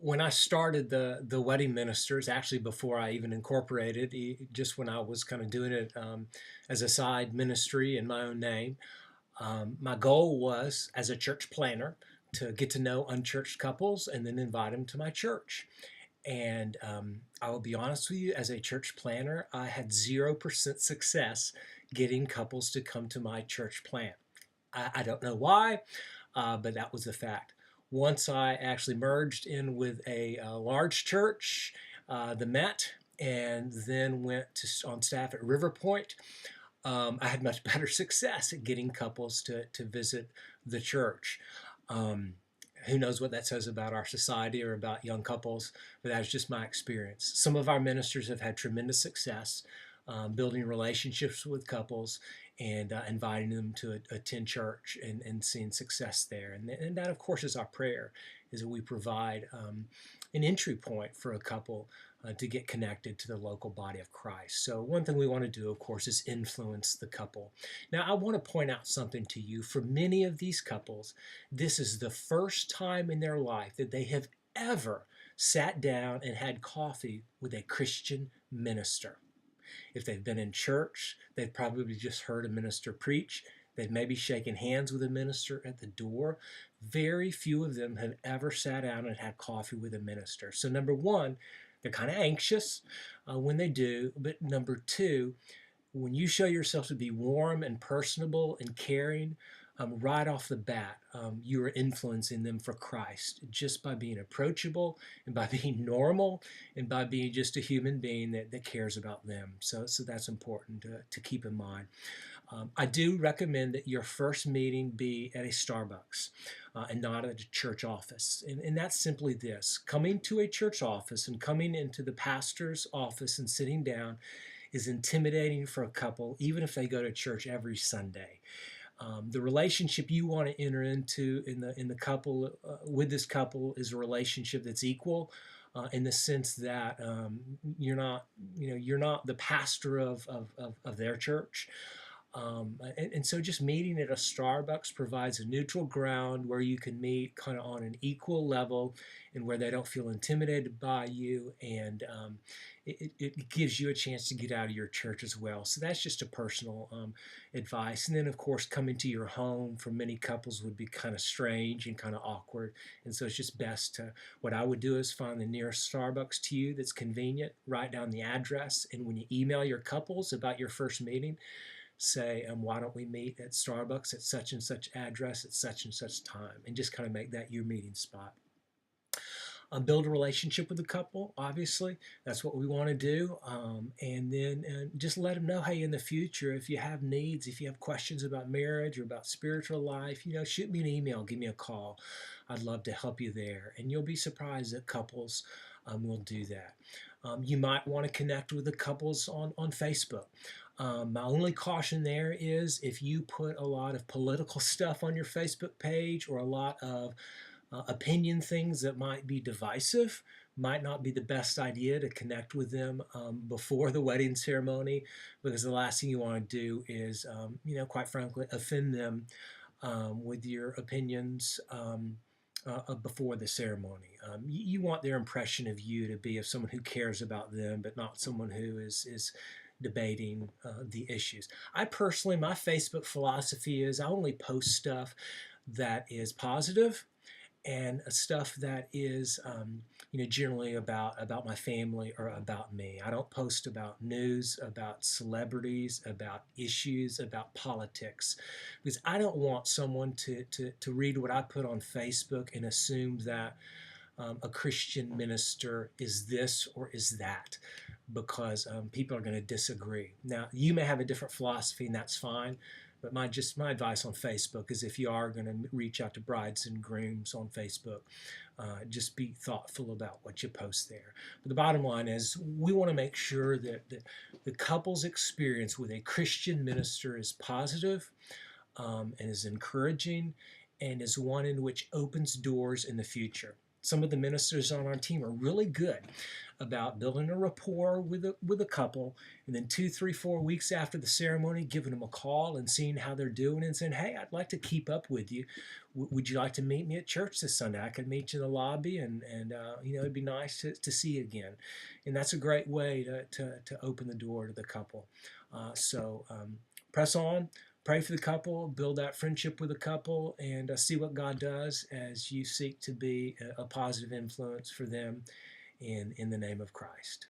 When I started the Wedding Ministers, actually before I even incorporated, just when I was kind of doing it as a side ministry in my own name, my goal was as a church planner to get to know unchurched couples and then invite them to my church. And I will be honest with you, as a church planner, I had 0% success getting couples to come to my church plant. I don't know why, but that was the fact. Once I actually merged in with a large church, the Met, and then went on staff at River Point, I had much better success at getting couples to visit the church. Um, who knows what that says about our society or about young couples, but that's just my experience. Some of our ministers have had tremendous success building relationships with couples and inviting them to attend church and seeing success there. And that, of course, is our prayer, is that we provide an entry point for a couple to get connected to the local body of Christ. So one thing we want to do, of course, is influence the couple. Now, I want to point out something to you. For many of these couples, this is the first time in their life that they have ever sat down and had coffee with a Christian minister. If they've been in church, they've probably just heard a minister preach. They've maybe shaken hands with a minister at the door. Very few of them have ever sat down and had coffee with a minister. So, number one, they're kind of anxious when they do. But number two, when you show yourself to be warm and personable and caring, right off the bat, you are influencing them for Christ just by being approachable and by being normal and by being just a human being that cares about them. So that's important to keep in mind. I do recommend that your first meeting be at a Starbucks and not at a church office. And that's simply this: coming to a church office and coming into the pastor's office and sitting down is intimidating for a couple, even if they go to church every Sunday. The relationship you want to enter into in the couple with this couple is a relationship that's equal. In the sense that you're not the pastor of their church, and so just meeting at a Starbucks provides a neutral ground where you can meet kind of on an equal level and where they don't feel intimidated by you. And it gives you a chance to get out of your church as well. So that's just a personal advice. And then, of course, coming to your home for many couples would be kind of strange and kind of awkward. And so it's just best to, what I would do is find the nearest Starbucks to you that's convenient, write down the address, and when you email your couples about your first meeting, say, why don't we meet at Starbucks at such and such address at such and such time, and just kind of make that your meeting spot. Build a relationship with the couple, obviously. That's what we want to do. And then just let them know, hey, in the future, if you have needs, if you have questions about marriage or about spiritual life, shoot me an email, give me a call. I'd love to help you there. And you'll be surprised that couples will do that. You might want to connect with the couples on Facebook. My only caution there is if you put a lot of political stuff on your Facebook page or a lot of opinion things that might be divisive, might not be the best idea to connect with them before the wedding ceremony, because the last thing you want to do is, quite frankly, offend them with your opinions before the ceremony. You want their impression of you to be of someone who cares about them, but not someone who is debating the issues. I personally, my Facebook philosophy is I only post stuff that is positive and stuff that is generally about my family or about me. I don't post about news, about celebrities, about issues, about politics, because I don't want someone to read what I put on Facebook and assume that a Christian minister is this or is that, because people are going to disagree. Now, you may have a different philosophy, and that's fine. But my advice on Facebook is, if you are going to reach out to brides and grooms on Facebook, just be thoughtful about what you post there. But the bottom line is, we want to make sure that the couple's experience with a Christian minister is positive and is encouraging and is one in which opens doors in the future. some of the ministers on our team are really good about building a rapport with a couple, and then 2, 3, 4 weeks after the ceremony, giving them a call and seeing how they're doing, and saying, "Hey, I'd like to keep up with you. Would you like to meet me at church this Sunday? I could meet you in the lobby, and it'd be nice to see you again." And that's a great way to open the door to the couple. Press on. Pray for the couple, build that friendship with the couple, and see what God does as you seek to be a positive influence for them in the name of Christ.